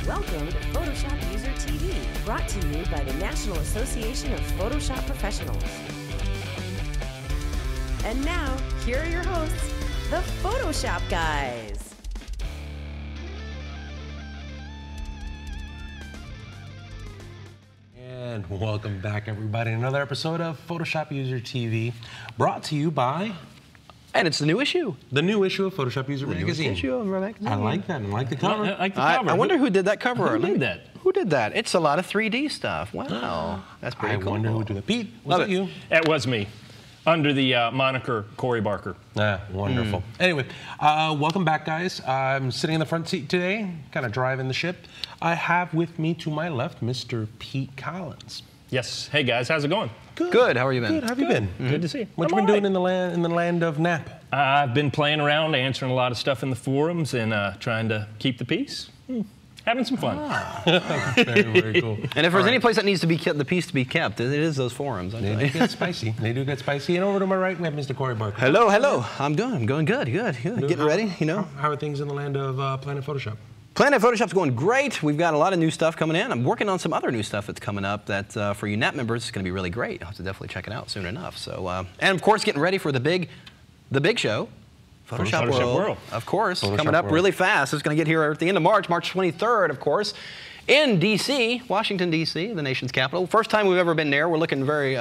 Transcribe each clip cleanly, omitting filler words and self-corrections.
Welcome to Photoshop User TV, brought to you by the National Association of Photoshop Professionals. And now, here are your hosts, the Photoshop guys. And welcome back, everybody, to another episode of Photoshop User TV, brought to you by... And it's the new issue. The new issue of Photoshop User Magazine. Issue of our magazine. I like that. I like the cover. I like the cover. I wonder who did that cover. Who did that? Who did that? It's a lot of 3D stuff. Wow. That's pretty cool. I wonder who did it. Pete, was it you? It was me, under the moniker Corey Barker. Wonderful. Anyway, welcome back, guys. I'm sitting in the front seat today, kind of driving the ship. I have with me to my left Mr. Pete Collins. Yes. Hey, guys. How's it going? Good. How are you been? Good. How have you been? Good to see you. What you been doing in the land of Nap? I've been playing around, answering a lot of stuff in the forums, and trying to keep the peace. Having some fun. Very, very cool. And if there's any place that needs to be kept, the peace to be kept, it is those forums. They do get spicy. They do get spicy. And over to my right, we have Mr. Corey Barker. Hello, hello. I'm going good. Getting ready, you know. How are things in the land of Planet Photoshop? Planet Photoshop's going great. We've got a lot of new stuff coming in. I'm working on some other new stuff that's coming up that for you NAP members is going to be really great. You'll have to definitely check it out soon enough. So, and of course, getting ready for the big show, Photoshop World. Of course, coming up really fast. It's going to get here at the end of March 23rd, of course, in D.C., Washington, D.C., the nation's capital. First time we've ever been there. We're looking very,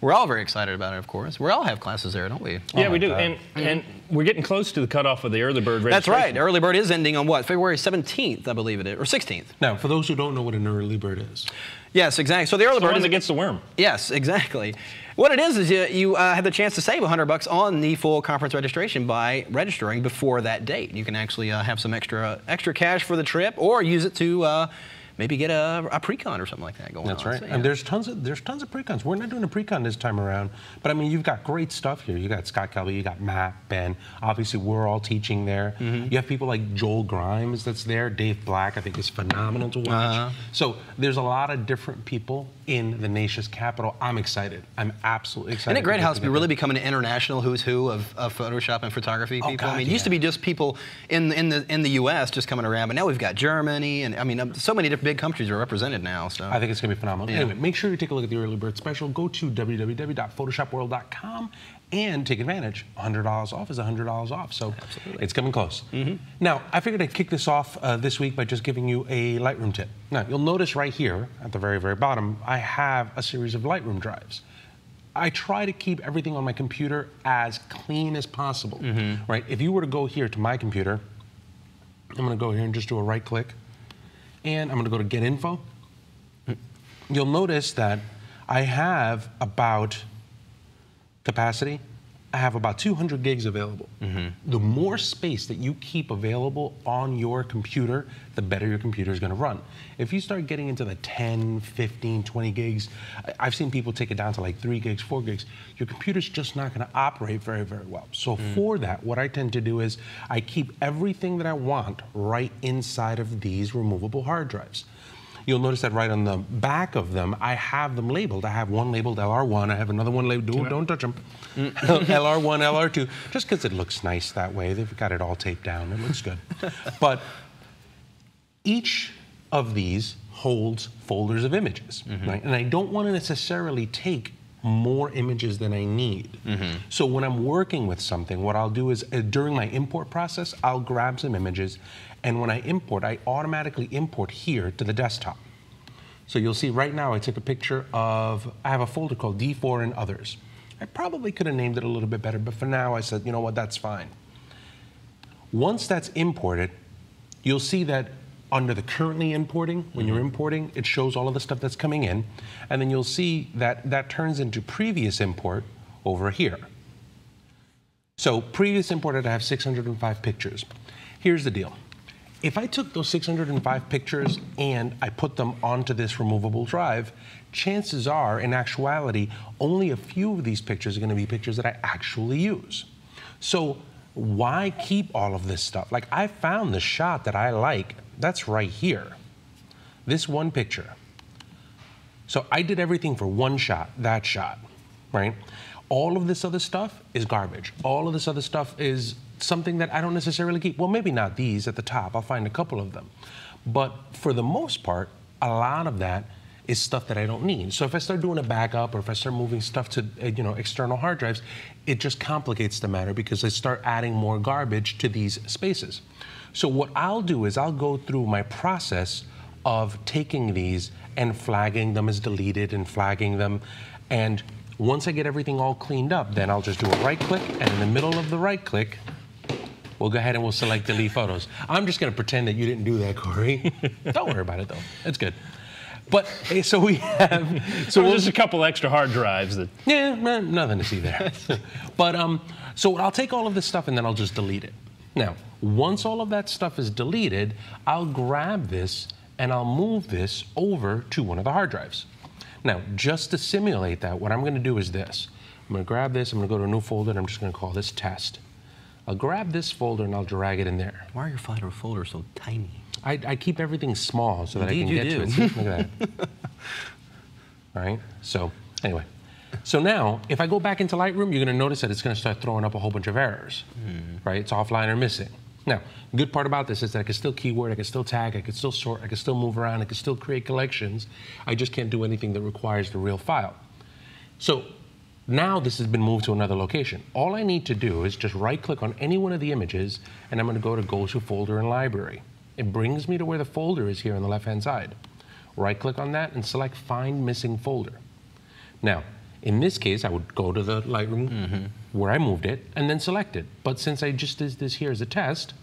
we're all very excited about it, of course. We all have classes there, don't we? Yeah, we do. And we're getting close to the cutoff of the early bird registration. That's right. Early bird is ending on what? February 17th, I believe it is, or 16th. Now, for those who don't know what an early bird is. Yes, exactly. So the early bird is against the worm. Yes, exactly. What it is you have the chance to save $100 on the full conference registration by registering before that date. You can actually have some extra cash for the trip, or use it to maybe get a pre-con or something like that going on. That's right. So, yeah. And there's tons of pre-cons. We're not doing a pre-con this time around, but I mean, you've got great stuff here. You got Scott Kelby, you got Matt, Ben. Obviously, we're all teaching there. You have people like Joel Grimes that's there. Dave Black, I think, is phenomenal to watch. So there's a lot of different people in the nation's capital. I'm excited. I'm absolutely excited. Isn't it great how it's really becoming an international who's who of Photoshop and photography people? God, I mean, it used to be just people in the U.S. just coming around, but now we've got Germany, and I mean, so many different big countries are represented now. So I think it's going to be phenomenal. Yeah. Anyway, make sure you take a look at the early bird special. Go to www.photoshopworld.com and take advantage. $100 off is $100 off. So it's coming close. Now, I figured I'd kick this off this week by just giving you a Lightroom tip. Now, you'll notice right here at the very, very bottom, I have a series of Lightroom drives. I try to keep everything on my computer as clean as possible. Right? If you were to go here to my computer, I'm going to go here and just do a right click. And I'm going to go to Get Info. You'll notice that I have about capacity. I have about 200 gigs available. The more space that you keep available on your computer, the better your computer is going to run. If you start getting into the 10, 15, 20 gigs, I've seen people take it down to like 3 gigs, 4 gigs. Your computer's just not going to operate very, very well. So for that, what I tend to do is I keep everything that I want right inside of these removable hard drives. You'll notice that right on the back of them, I have them labeled. I have one labeled LR1. I have another one labeled, don't touch them, LR1, LR2, just because it looks nice that way. They've got it all taped down. It looks good. But each of these holds folders of images, right? And I don't want to necessarily take more images than I need. So when I'm working with something, what I'll do is during my import process, I'll grab some images, and when I import, I automatically import here to the desktop. So you'll see right now I took a picture of, I have a folder called D4 and Others. I probably could have named it a little bit better, but for now I said, you know what, that's fine. Once that's imported, you'll see that under the currently importing, when you're importing, it shows all of the stuff that's coming in, and then you'll see that that turns into previous import over here. So previous imported, I have 605 pictures. Here's the deal. If I took those 605 pictures and I put them onto this removable drive, chances are, in actuality, only a few of these pictures are going to be pictures that I actually use. So why keep all of this stuff? Like, I found the shot that I like. That's right here. This one picture. So I did everything for one shot, that shot, right? All of this other stuff is garbage. All of this other stuff is something that I don't necessarily keep. Well, maybe not these at the top. I'll find a couple of them. But for the most part, a lot of that is stuff that I don't need. So if I start doing a backup or if I start moving stuff to external hard drives, it just complicates the matter because I start adding more garbage to these spaces. So what I'll do is I'll go through my process of taking these and flagging them as deleted and flagging them. And once I get everything all cleaned up, then I'll just do a right click, and in the middle of the right click, we'll go ahead and we'll select delete photos. I'm just gonna pretend that you didn't do that, Corey. Don't worry about it though, it's good. But so we have, so there's a couple extra hard drives that. Yeah, nothing to see there. But so I'll take all of this stuff and then I'll just delete it. Now, once all of that stuff is deleted, I'll grab this and I'll move this over to one of the hard drives. Now, just to simulate that, what I'm gonna do is this. I'm gonna grab this, I'm gonna go to a new folder, and I'm just gonna call this test. I'll grab this folder and I'll drag it in there. Why are your folders so tiny? I keep everything small so that I can get to it. See, look at that. All right, so anyway. So now, if I go back into Lightroom, you're gonna notice that it's gonna start throwing up a whole bunch of errors, right? It's offline or missing. Now, the good part about this is that I can still keyword, I can still tag, I can still sort, I can still move around, I can still create collections. I just can't do anything that requires the real file. So now this has been moved to another location. All I need to do is just right click on any one of the images and I'm gonna go to Go to Folder and Library. It brings me to where the folder is here on the left-hand side. Right click on that and select Find Missing Folder. Now, in this case, I would go to the Lightroom where I moved it and then select it. But since I just did this here as a test,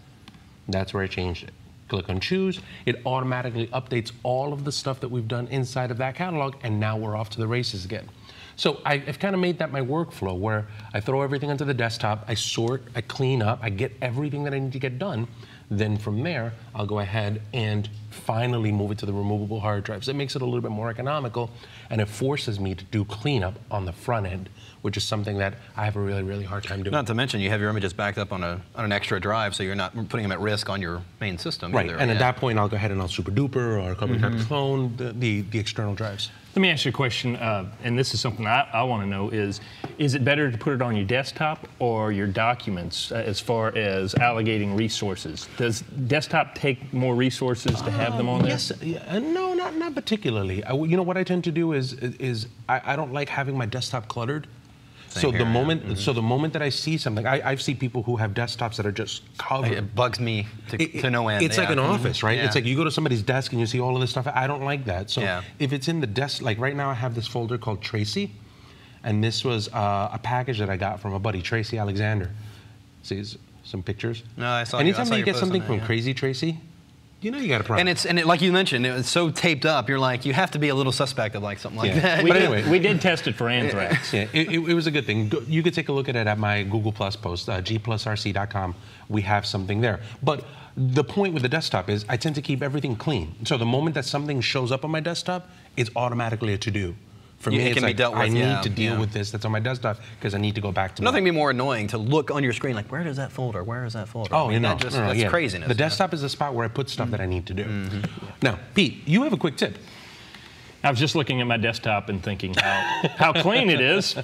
that's where I changed it. Click on Choose. It automatically updates all of the stuff that we've done inside of that catalog, and now we're off to the races again. So I've kind of made that my workflow where I throw everything onto the desktop, I sort, I clean up, I get everything that I need to get done. Then from there, I'll go ahead and finally move it to the removable hard drives. It makes it a little bit more economical, and it forces me to do cleanup on the front end, which is something that I have a really, really hard time doing. Not to mention, you have your images backed up on an extra drive, so you're not putting them at risk on your main system. Right, either. and at that point, I'll go ahead and I'll super duper or copy clone the external drives. Let me ask you a question, and this is something I want to know, is it better to put it on your desktop or your documents as far as allocating resources? Does desktop take more resources to have them on there? Yes, no, not particularly. You know what I tend to do is I don't like having my desktop cluttered. So the moment that I see something, I've seen people who have desktops that are just covered. It bugs me to no end. It's like an office, right? Yeah. It's like you go to somebody's desk and you see all of this stuff. I don't like that. So if it's in the desk, like right now I have this folder called Tracy, and this was a package that I got from a buddy, Tracy Alexander. See some pictures? No, I saw. Anytime you get something from Crazy Tracy, you know you got a problem. And like you mentioned, it was so taped up. You're like, you have to be a little suspect of like something like that. But anyway, we did test it for anthrax. Yeah, it was a good thing. You could take a look at it at my Google Plus post, gplusrc.com. We have something there. But the point with the desktop is I tend to keep everything clean. So the moment that something shows up on my desktop, it's automatically a to-do. For me, it can be dealt with. I need to deal with this that's on my desktop because I need to go back to Nothing be more annoying to look on your screen like, where is that folder? Where is that folder? Oh, that's craziness. The desktop is the spot where I put stuff that I need to do. Now, Pete, you have a quick tip. I was just looking at my desktop and thinking how clean it is.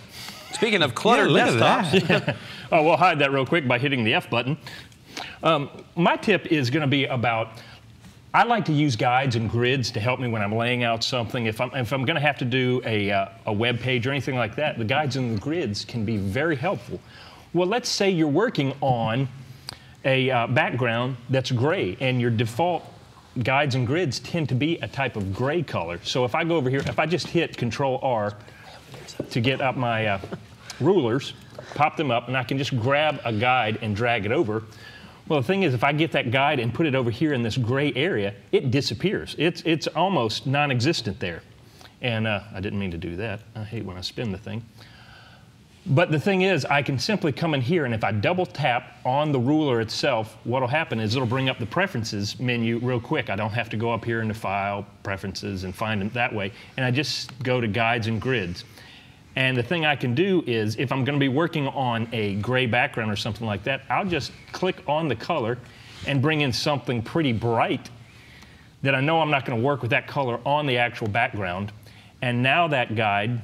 Speaking of cluttered desktops. Oh, we'll hide that real quick by hitting the F button. My tip is going to be about, I like to use guides and grids to help me when I'm laying out something. If I'm going to have to do a web page or anything like that, the guides and the grids can be very helpful. Well, let's say you're working on a background that's gray, and your default guides and grids tend to be a type of gray color. So if I go over here, if I just hit Control-R to get up my rulers, pop them up, and I can just grab a guide and drag it over. Well, the thing is, if I get that guide and put it over here in this gray area, it disappears. It's almost non-existent there. And I didn't mean to do that. I hate when I spin the thing. But the thing is, I can simply come in here, and if I double tap on the ruler itself, what'll happen is it'll bring up the Preferences menu real quick. I don't have to go up here into File, Preferences, and find them that way. And I just go to Guides and Grids. And the thing I can do is, if I'm going to be working on a gray background or something like that, I'll just click on the color and bring in something pretty bright that I know I'm not going to work with that color on the actual background. And now that guide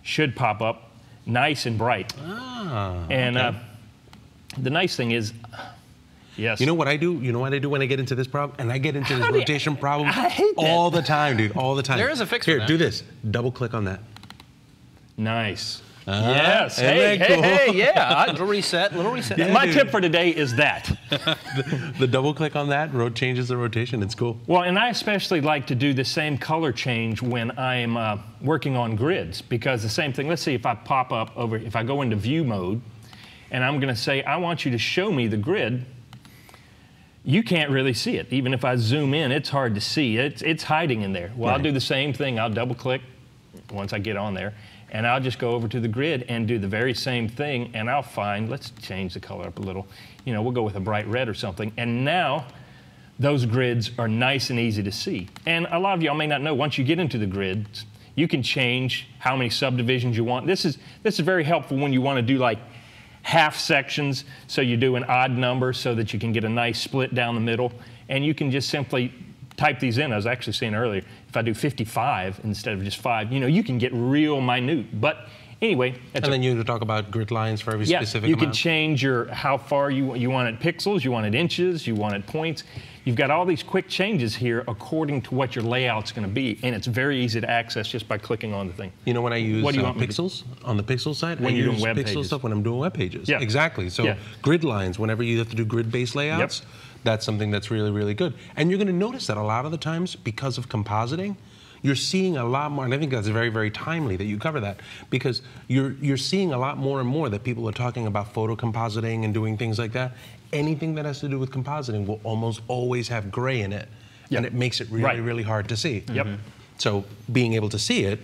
should pop up nice and bright. Ah, and the nice thing is, Yes. You know what I do? You know what I do when I get into this problem? And I get into this rotation problem I hate that. all the time, dude, all the time. There is a fix for Here, that. do this. Double click on that. Nice. Yes. Isn't Hey, that hey, cool? hey, yeah. Little reset, little reset. Yeah, My dude. tip for today is that. The double click on that changes the rotation. It's cool. Well, and I especially like to do the same color change when I'm working on grids, because the same thing, let's see if I pop up over, if I go into view mode, and I'm going to say, I want you to show me the grid, you can't really see it. Even if I zoom in, it's hard to see. It's hiding in there. Well, Right. I'll do the same thing. I'll double click once I get on there, and I'll just go over to the grid and do the very same thing, and I'll find, let's change the color up a little. You know, we'll go with a bright red or something, and now those grids are nice and easy to see. And a lot of y'all may not know, once you get into the grids, you can change how many subdivisions you want. This is very helpful when you want to do like half sections, so you do an odd number so that you can get a nice split down the middle, and you can just simply type these in. I was actually saying earlier, if I do 55 instead of just 5, you know, you can get real minute. But anyway, And then you talk about grid lines for every yeah, specific you amount. can change your how far you want it pixels, you want it inches, you want it points. You've got all these quick changes here according to what your layout's going to be, and it's very easy to access just by clicking on the thing. You know when I use What do you want me to- pixels on the pixel side? When I you're use doing web pixel pages. stuff when I'm doing web pages. Yeah. Exactly. So Yeah. grid lines, whenever you have to do grid-based layouts, that's something that's really, really good. And you're going to notice that a lot of the times, because of compositing, you're seeing a lot more, and I think that's very, very timely that you cover that, because you're seeing a lot more and more that people are talking about photo compositing and doing things like that. Anything that has to do with compositing will almost always have gray in it, and it makes it really, Right. really hard to see. Yep. So being able to see it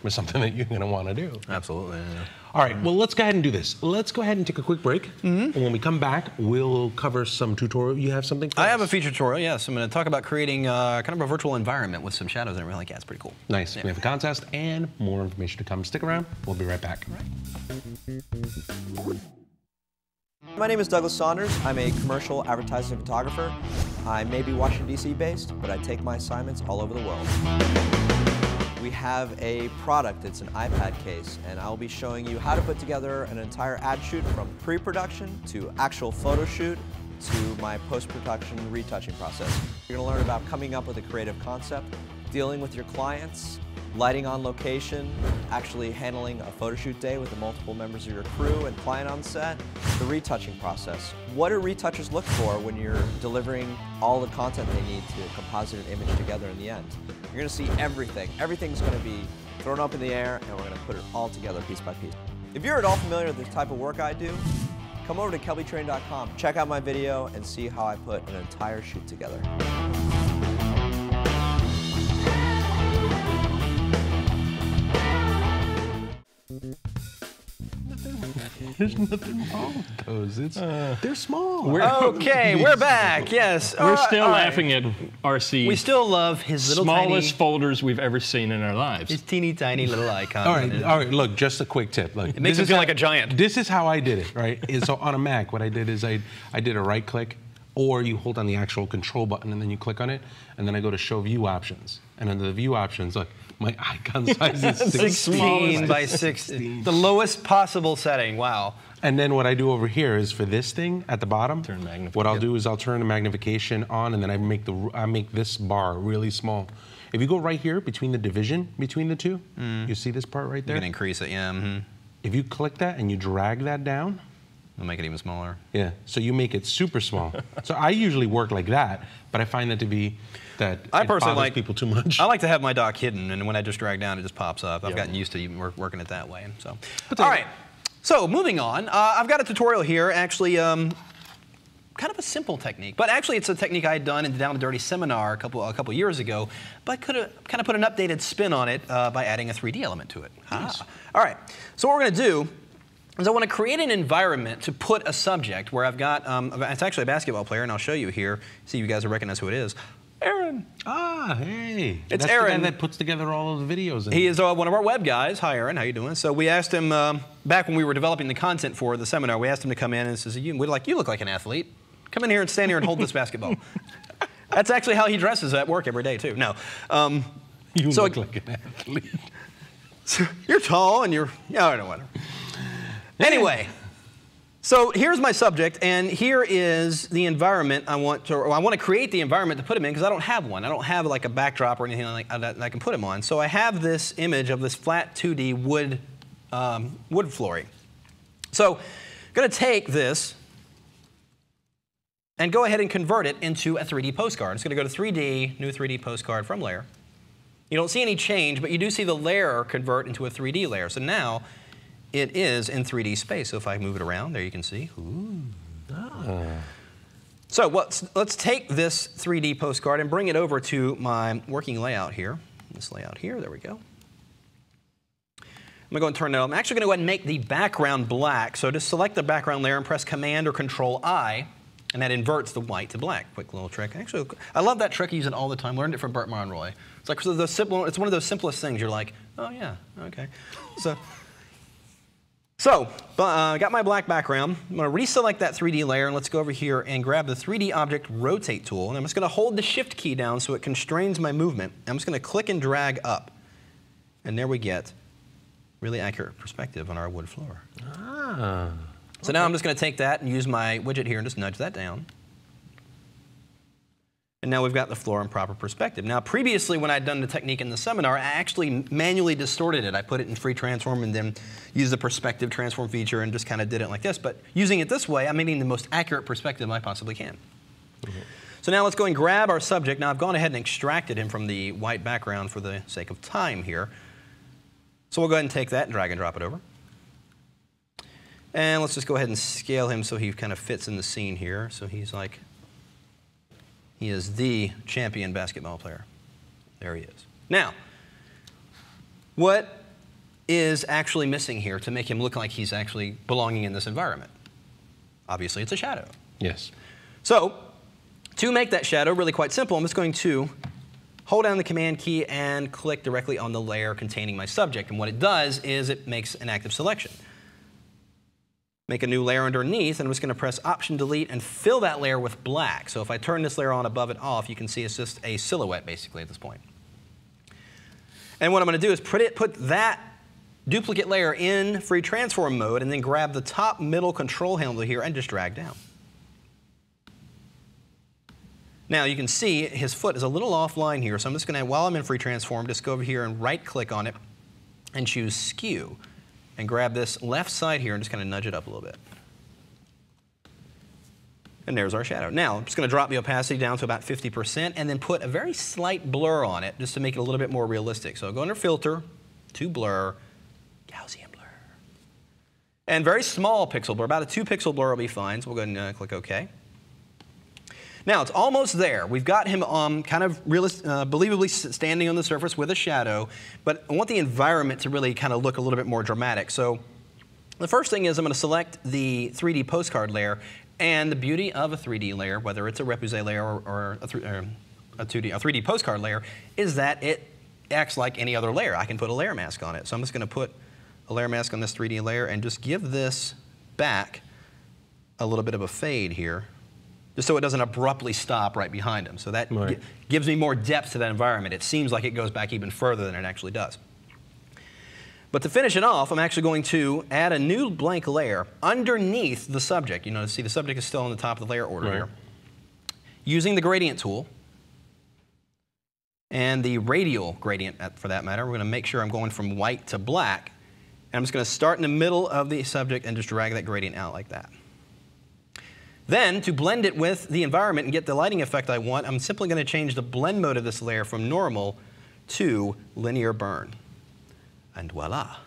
is something that you're going to want to do. Absolutely. Yeah. All right, well, let's go ahead and do this. Let's go ahead and take a quick break. And when we come back, we'll cover some tutorial. You have something for I us? have a feature tutorial, yes. I'm going to talk about creating kind of a virtual environment with some shadows and everything like that. It's pretty cool. Nice. We have a contest and more information to come. Stick around. We'll be right back. My name is Douglas Saunders. I'm a commercial advertising photographer. I may be Washington, D.C. based, but I take my assignments all over the world. We have a product, it's an iPad case, and I'll be showing you how to put together an entire ad shoot from pre-production to actual photo shoot to my post-production retouching process. You're going to learn about coming up with a creative concept, dealing with your clients, lighting on location, actually handling a photo shoot day with the multiple members of your crew and client on set, the retouching process. What do retouchers look for when you're delivering all the content they need to composite an image together in the end? You're going to see everything. Everything's going to be thrown up in the air, and we're going to put it all together piece by piece. If you're at all familiar with the type of work I do, come over to kelbytraining.com, check out my video, and see how I put an entire shoot together. There's nothing wrong with those. They're small. Okay, we're back. Yes. We're still all right. laughing at RC's We still love his little smallest tiny, folders we've ever seen in our lives. his teeny tiny little icon. All right. Look, just a quick tip. Look, It makes this him is feel how- like a giant. This is how I did it, right? So on a Mac, what I did is I did a right click, or you hold on the actual control button and then you click on it, and then I go to show view options. And under the view options, look, my icon size is 16 by 16. The lowest possible setting. Wow. And then what I do over here is for this thing at the bottom, Turn magnification. what I'll do is I'll turn the magnification on, and then I make this bar really small. If you go right here between the division between the two, you see this part right You there? can increase it, yeah. Mm-hmm. If you click that and you drag that down, We'll make it even smaller. yeah, so you make it super small. So I usually work like that, but I find that to be that I it personally bothers like people too much. I like to have my dock hidden, and when I just drag down, it just pops up. I've Yeah. gotten used to even working it that way. So, all right. So moving on, I've got a tutorial here. Actually, kind of a simple technique, but actually it's a technique I had done in the Down and Dirty seminar a couple years ago, but could have kind of put an updated spin on it by adding a 3D element to it. Nice. All right. So what we're going to do is I want to create an environment to put a subject where I've got, it's actually a basketball player, and I'll show you here. See if you guys will recognize who it is. Aaron. Ah, hey. It's That's Aaron. the guy that puts together all of the videos. He is one of our web guys. Hi, Aaron. How you doing? So we asked him back when we were developing the content for the seminar. We asked him to come in and says, "You look like an athlete. Come in here and stand here and hold this basketball." That's actually how he dresses at work every day too. No, You so look like an athlete. you're tall and you're I don't know whatever. Anyway, So here's my subject, and here is the environment I want to create the environment to put him in, because I don't have one. I don't have like a backdrop or anything like that I can put him on. So I have this image of this flat 2D wood flooring. So I'm going to take this and go ahead and convert it into a 3D postcard. It's going to go to 3D, new 3D postcard from layer. You don't see any change, but you do see the layer convert into a 3D layer. So now it is in 3D space. So if I move it around, there you can see. Ooh. Ah. So let's take this 3D postcard and bring it over to my working layout here. This layout here, there we go. I'm going to go and turn that on. I'm actually going to go ahead and make the background black. So just select the background layer and press Command or Control-I, and that inverts the white to black. Quick little trick. Actually, I love that trick. I use it all the time. Learned it from Burt Monroy. It's like it's one of those simplest things. You're like, oh yeah, okay. So I got my black background. I'm going to reselect that 3D layer, and let's go over here and grab the 3D Object Rotate tool. And I'm just going to hold the Shift key down so it constrains my movement. I'm just going to click and drag up. And there we get really accurate perspective on our wood floor. Ah. So now I'm just going to take that and use my widget here and just nudge that down. And now we've got the floor in proper perspective. Now previously when I'd done the technique in the seminar, I actually manually distorted it. I put it in free transform and then used the perspective transform feature and just kind of did it like this. But using it this way, I'm getting the most accurate perspective I possibly can. Mm-hmm. So now let's go and grab our subject. Now I've gone ahead and extracted him from the white background for the sake of time here. So we'll go ahead and take that and drag and drop it over. And let's just go ahead and scale him so he kind of fits in the scene here. So he's like, he is the champion basketball player. There he is. Now, what is actually missing here to make him look like he's actually belonging in this environment? Obviously, it's a shadow. Yes. So, to make that shadow really quite simple, I'm just going to hold down the Command key and click directly on the layer containing my subject. And what it does is it makes an active selection. Make a new layer underneath, and I'm just going to press Option Delete and fill that layer with black. So if I turn this layer on above it off, you can see it's just a silhouette basically at this point. And what I'm going to do is put that duplicate layer in free transform mode and then grab the top middle control handle here and just drag down. Now you can see his foot is a little offline here, so I'm just going to, while I'm in free transform, just go over here and right click on it and choose Skew. And grab this left side here and just kind of nudge it up a little bit. And there's our shadow. Now, I'm just going to drop the opacity down to about 50% and then put a very slight blur on it just to make it a little bit more realistic. So I'll go under Filter, to Blur, Gaussian blur. And very small pixel blur, about a 2 pixel blur will be fine. So we'll go ahead and click OK. Now, it's almost there. We've got him kind of believably standing on the surface with a shadow, but I want the environment to really kind of look a little bit more dramatic. So the first thing is I'm going to select the 3D postcard layer, and the beauty of a 3D layer, whether it's a repoussé layer or a 3D postcard layer, is that it acts like any other layer. I can put a layer mask on it. So I'm just going to put a layer mask on this 3D layer and just give this back a little bit of a fade here, just so it doesn't abruptly stop right behind him. So that gives me more depth to that environment. It seems like it goes back even further than it actually does. But to finish it off, I'm actually going to add a new blank layer underneath the subject. You notice, see, the subject is still on the top of the layer order here. Using the gradient tool and the radial gradient, for that matter, we're going to make sure I'm going from white to black. And I'm just going to start in the middle of the subject and just drag that gradient out like that. Then, to blend it with the environment and get the lighting effect I want, I'm simply going to change the blend mode of this layer from normal to linear burn. And voila,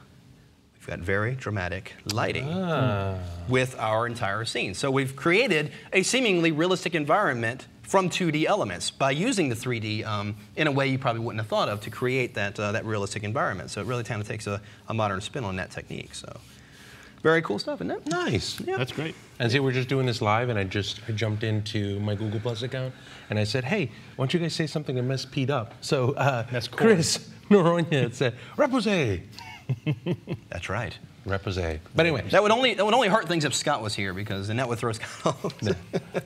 we've got very dramatic lighting with our entire scene. So we've created a seemingly realistic environment from 2D elements by using the 3D in a way you probably wouldn't have thought of to create that, that realistic environment. So it really kind of takes a modern spin on that technique. So very cool stuff, isn't it? Nice. Yeah. That's great. And see, we're just doing this live, and I jumped into my Google Plus account, and I said, hey, why don't you guys say something to mess Pete up? So that's cool. Chris Noronha said, repoussé. That's right. Repose. But anyway, that would only hurt things if Scott was here, because then that would throw Scott off.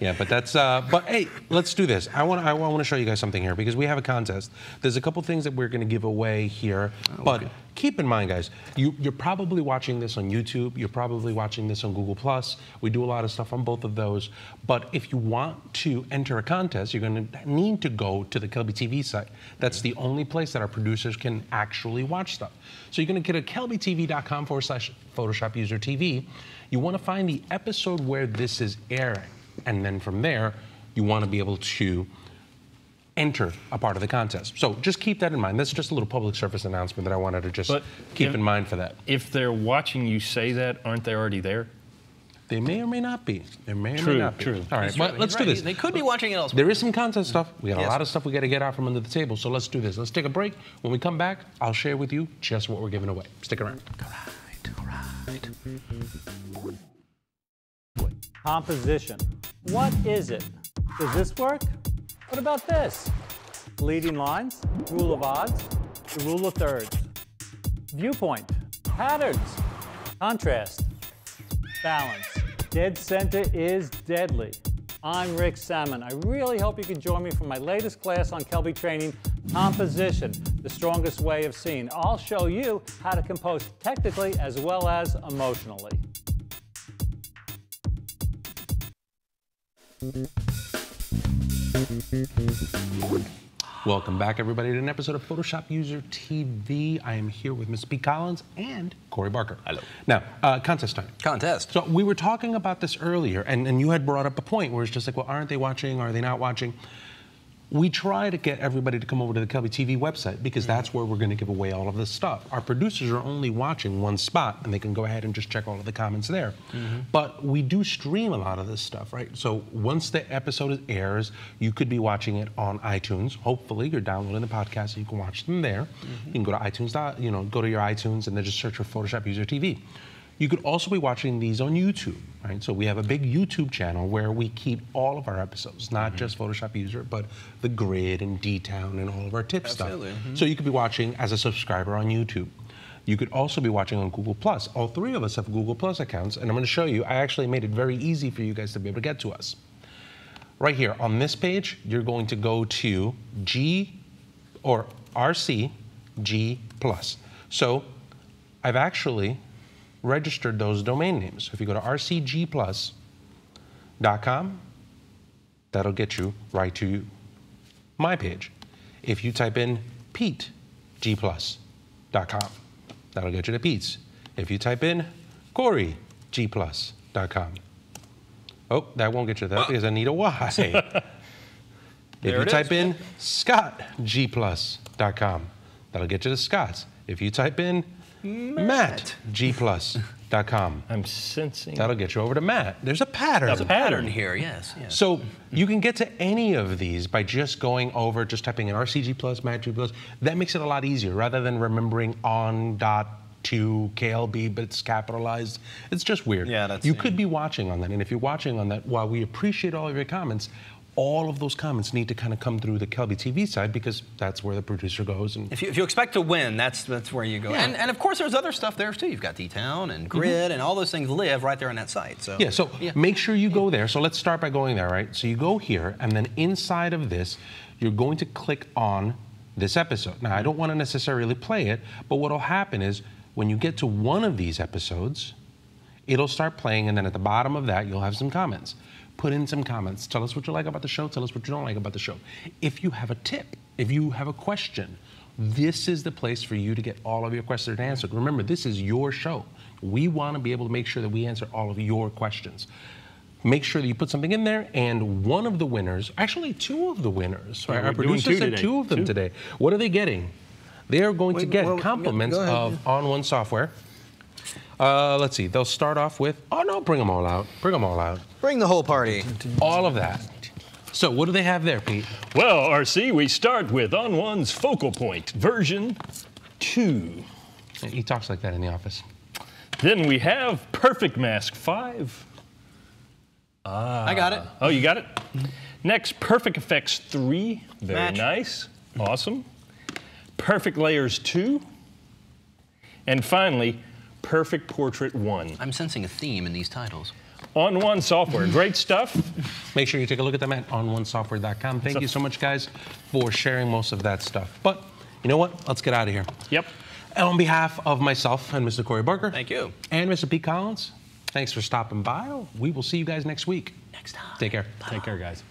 Yeah, but that's. But hey, let's do this. I want to show you guys something here, because we have a contest. There's a couple things that we're going to give away here, but keep in mind, guys, you're probably watching this on YouTube. You're probably watching this on Google+. We do a lot of stuff on both of those. But if you want to enter a contest, you're going to need to go to the Kelby TV site. That's the only place that our producers can actually watch stuff. So you're going to get to kelbytv.com/PhotoshopUser TV. You want to find the episode where this is airing. And then from there, you want to be able to enter a part of the contest. So just keep that in mind. That's just a little public service announcement that I wanted to just keep in mind for that. If they're watching you say that, aren't they already there? They may or may not be. They may or may not be. True. All right, but let's do this. They could be watching it elsewhere. There is some contest stuff. We got a lot of stuff we got to get out from under the table, so let's do this. Let's take a break. When we come back, I'll share with you just what we're giving away. Stick around. All right. Composition. What is it? Does this work? What about this? Leading lines, rule of odds, the rule of thirds. Viewpoint, patterns, contrast, balance. Dead center is deadly. I'm Rick Salmon. I really hope you can join me for my latest class on Kelby training, Composition, the strongest way of seeing. I'll show you how to compose technically as well as emotionally. Welcome back, everybody, to an episode of PhotoshopUser TV. I am here with Ms. Pete Collins and Corey Barker. Hello. Now, contest time. Contest. So we were talking about this earlier, and you had brought up a point where it's just like, well, aren't they watching? Are they not watching? We try to get everybody to come over to the Kelby TV website, because that's where we're going to give away all of this stuff. Our producers are only watching one spot, and they can go ahead and just check all of the comments there. But we do stream a lot of this stuff, right? So once the episode airs, you could be watching it on iTunes. Hopefully, you're downloading the podcast so you can watch them there. You can go to iTunes, go to your iTunes, and then just search for PhotoshopUser TV. You could also be watching these on YouTube, right? So we have a big YouTube channel where we keep all of our episodes, not just Photoshop User, but the grid and D-Town and all of our tip stuff. So you could be watching as a subscriber on YouTube. You could also be watching on Google+. All three of us have Google+ accounts, and I'm going to show you. I actually made it very easy for you guys to be able to get to us. Right here on this page, you're going to go to RCG+. So I've actually registered those domain names. So if you go to rcgplus.com, that'll get you right to my page. If you type in PeteGplus.com, that'll get you to Pete's. If you type in CoreyGplus.com, oh, that won't get you that because I need a Y. If you type in ScottGplus.com, that'll get you to Scott's. If you type in MattGplus.com. I'm sensing. That'll get you over to Matt. There's a pattern. There's a pattern here, yes. So you can get to any of these by just going over, just typing in RCG Plus, Matt G Plus. That makes it a lot easier rather than remembering on.to KLB, but it's capitalized. It's just weird. Yeah, you could be watching on that, and if you're watching on that, while we appreciate all of your comments, all of those comments need to kind of come through the Kelby TV side, because that's where the producer goes. And if you expect to win, that's where you go. Yeah. And of course, there's other stuff there too. You've got D-Town and Grid and all those things live right there on that site. So make sure you go there. So let's start by going there, right? So you go here, and then inside of this, you're going to click on this episode. Now, I don't want to necessarily play it, but what will happen is when you get to one of these episodes, it'll start playing, and then at the bottom of that, you'll have some comments. Put in some comments. Tell us what you like about the show. Tell us what you don't like about the show. If you have a tip, if you have a question, this is the place for you to get all of your questions answered. Remember, this is your show. We want to be able to make sure that we answer all of your questions. Make sure that you put something in there, and one of the winners, actually two of the winners, right? Our producer said two of them today. What are they getting? They are going to get compliments of On1 software. Let's see, they'll start off with, oh no, bring them all out. Bring them all out. Bring the whole party. All of that. So what do they have there, Pete? Well, RC, we start with On1's Focal Point, version 2. He talks like that in the office. Then we have Perfect Mask 5. I got it. Oh, you got it? Next, Perfect Effects 3. Very nice. Awesome. Perfect Layers 2. And finally, Perfect Portrait 1. I'm sensing a theme in these titles. On One Software, great stuff. Make sure you take a look at them at ononesoftware.com. Thank you so much, guys, for sharing most of that stuff. But you know what? Let's get out of here. Yep. And on behalf of myself and Mr. Corey Barker. Thank you. And Mr. Pete Collins, thanks for stopping by. We will see you guys next week. Next time. Take care. Take care, guys.